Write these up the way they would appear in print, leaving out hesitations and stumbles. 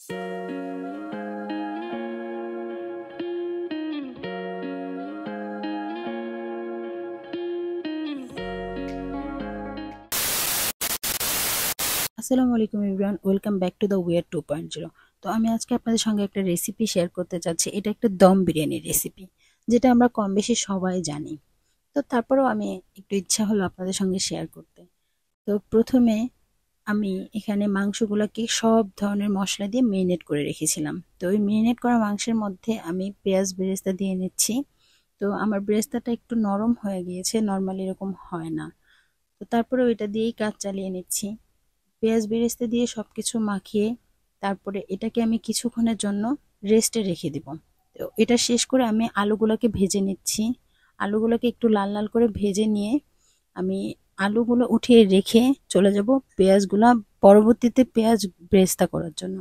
আসসালামু আলাইকুম everyone, welcome back to the way 2.0। তো আমি আজকে আপনাদের সঙ্গে একটা রেসিপি শেয়ার করতে চাচ্ছি। এটা একটা দম বিরিয়ানির রেসিপি, যেটা আমরা কম বেশি সবাই জানি। তো তারপরেও আমি একটু ইচ্ছা হলো আপনাদের সঙ্গে শেয়ার করতে। তো প্রথমে আমি এখানে মাংসগুলোকে সব ধরনের মশলা দিয়ে মেরিনেট করে রেখেছিলাম। তো ওই মেরিনেট করা মাংসের মধ্যে আমি পেঁয়াজ বেরেস্তা দিয়ে নিচ্ছি। তো আমার বেরেস্তাটা একটু নরম হয়ে গিয়েছে, নর্মালি এরকম হয় না। তো তারপরে ওইটা দিয়েই কাজ চালিয়ে নিচ্ছি। পেঁয়াজ বেরেস্তা দিয়ে সবকিছু মাখিয়ে তারপরে এটাকে আমি কিছুক্ষণের জন্য রেস্টে রেখে দিব। তো এটা শেষ করে আমি আলুগুলোকে ভেজে নিচ্ছি। আলুগুলোকে একটু লাল লাল করে ভেজে নিয়ে আমি আলুগুলো উঠিয়ে রেখে চলে যাব পেঁয়াজগুলো পরবর্তীতে পেঁয়াজ বেরেস্তা করার জন্য।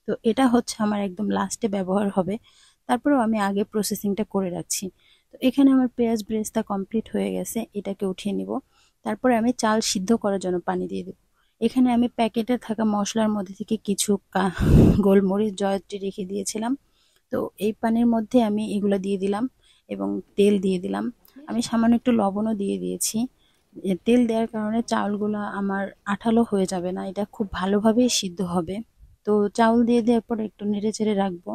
তো এটা হচ্ছে আমার একদম লাস্টে ব্যবহার হবে। তারপরেও আমি আগে প্রসেসিংটা করে রাখছি। তো এখানে আমার পেঁয়াজ বেরেস্তা কমপ্লিট হয়ে গেছে, এটাকে উঠিয়ে নিব। তারপরে আমি চাল সিদ্ধ করার জন্য পানি দিয়ে দেব। এখানে আমি প্যাকেটে থাকা মশলার মধ্যে থেকে কিছু গোলমরিচ জয়ত্রী রেখে দিয়েছিলাম। তো এই পানির মধ্যে আমি এগুলো দিয়ে দিলাম এবং তেল দিয়ে দিলাম। আমি সামান্য একটু লবণও দিয়ে দিয়েছি। তেল দেওয়ার কারণে চাউলগুলো আমার আঠালো হয়ে যাবে না, এটা খুব ভালোভাবেই সিদ্ধ হবে। তো চাউল দিয়ে দেওয়ার পরে একটু নেড়ে চেড়ে রাখবো।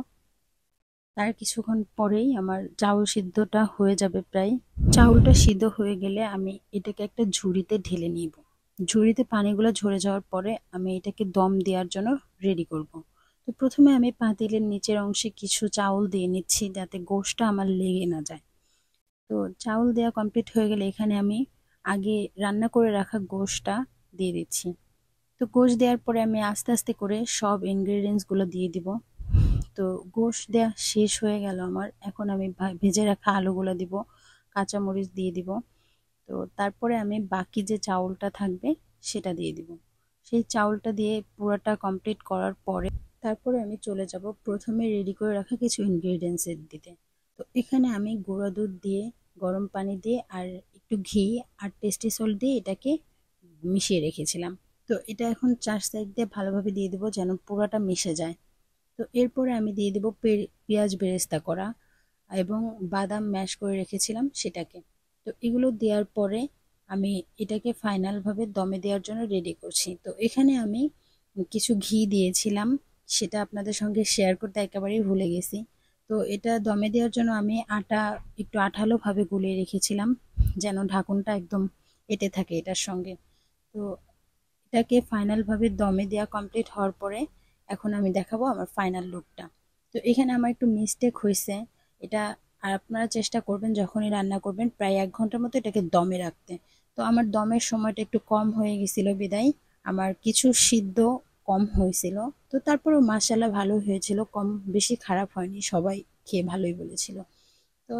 তার কিছুক্ষণ পরেই আমার চাউল সিদ্ধটা হয়ে যাবে প্রায়। চাউলটা সিদ্ধ হয়ে গেলে আমি এটাকে একটা ঝুড়িতে ঢেলে নিব। ঝুড়িতে পানিগুলো ঝরে যাওয়ার পরে আমি এটাকে দম দেওয়ার জন্য রেডি করব। তো প্রথমে আমি পাতিলের নিচের অংশে কিছু চাউল দিয়ে নিচ্ছি, যাতে গোশটা আমার লেগে না যায়। তো চাউল দেওয়া কমপ্লিট হয়ে গেলে এখানে আমি আগে রান্না করে রাখা গোশটা দিয়ে দিচ্ছি। তো গোশ দেওয়ার পরে আমি আস্তে আস্তে করে সব ইনগ্রেডিয়েন্টসগুলো দিয়ে দিব। তো গোশ দেওয়া শেষ হয়ে গেল আমার। এখন আমি ভেজে রাখা আলুগুলো দিব, কাঁচামরিচ দিয়ে দিব। তো তারপরে আমি বাকি যে চাউলটা থাকবে সেটা দিয়ে দিব। সেই চাউলটা দিয়ে পুরোটা কমপ্লিট করার পরে তারপরে আমি চলে যাব প্রথমে রেডি করে রাখা কিছু ইনগ্রেডিয়েন্টস দিতে। তো এখানে আমি গুঁড়া দুধ দিয়ে, গরম পানি দিয়ে আর একটু ঘি আর টেস্টি সল্ট দিয়ে এটাকে মিশিয়ে রেখেছিলাম। তো এটা এখন 4 সাইড দিয়ে ভালোভাবে দিয়ে দেবো যেন পুরোটা মিশে যায়। তো এরপরে আমি দিয়ে দেবো পেঁয়াজ বেরেস্তা করা এবং বাদাম ম্যাশ করে রেখেছিলাম সেটাকে। তো এগুলো দেওয়ার পরে আমি এটাকে ফাইনালভাবে দমে দেওয়ার জন্য রেডি করছি। তো এখানে আমি কিছু ঘি দিয়েছিলাম, সেটা আপনাদের সঙ্গে শেয়ার করতে একেবারেই ভুলে গেছি। তো এটা দমে দেওয়ার জন্য আমি আটা একটু আঠালোভাবে গুলিয়ে রেখেছিলাম, যেন ঢাকনটা একদম এঁটে থাকে এটার সঙ্গে। তো এটাকে ফাইনালভাবে দমে দেওয়া কমপ্লিট হওয়ার পরে এখন আমি দেখাবো আমার ফাইনাল লুকটা। তো এখানে আমার একটু মিস্টেক হয়েছে, এটা আর আপনারা চেষ্টা করবেন যখনই রান্না করবেন প্রায় 1 ঘন্টার মতো এটাকে দমে রাখতে। তো আমার দমের সময়টা একটু কম হয়ে গেছিল বিদায় আমার কিছু সিদ্ধ কম হয়েছিল। তো তারপরেও মাশাআল্লাহ ভালো হয়েছিল, কম বেশি খারাপ হয়নি, সবাই খেয়ে ভালোই বলেছিল। তো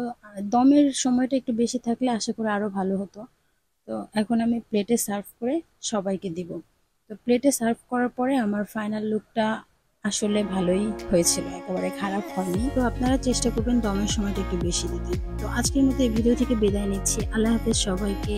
দমের সময়টা একটু বেশি থাকলে আশা করি আরও ভালো হতো। তো এখন আমি প্লেটে সার্ভ করে সবাইকে দিব। তো প্লেটে সার্ভ করার পরে আমার ফাইনাল লুকটা আসলে ভালোই হয়েছিল, একেবারে খারাপ হয়নি। তো আপনারা চেষ্টা করবেন দমের সময়টা একটু বেশি দিতে। তো আজকের মতো এই ভিডিও থেকে বিদায় নিচ্ছি। আল্লাহ হাফেজ সবাইকে।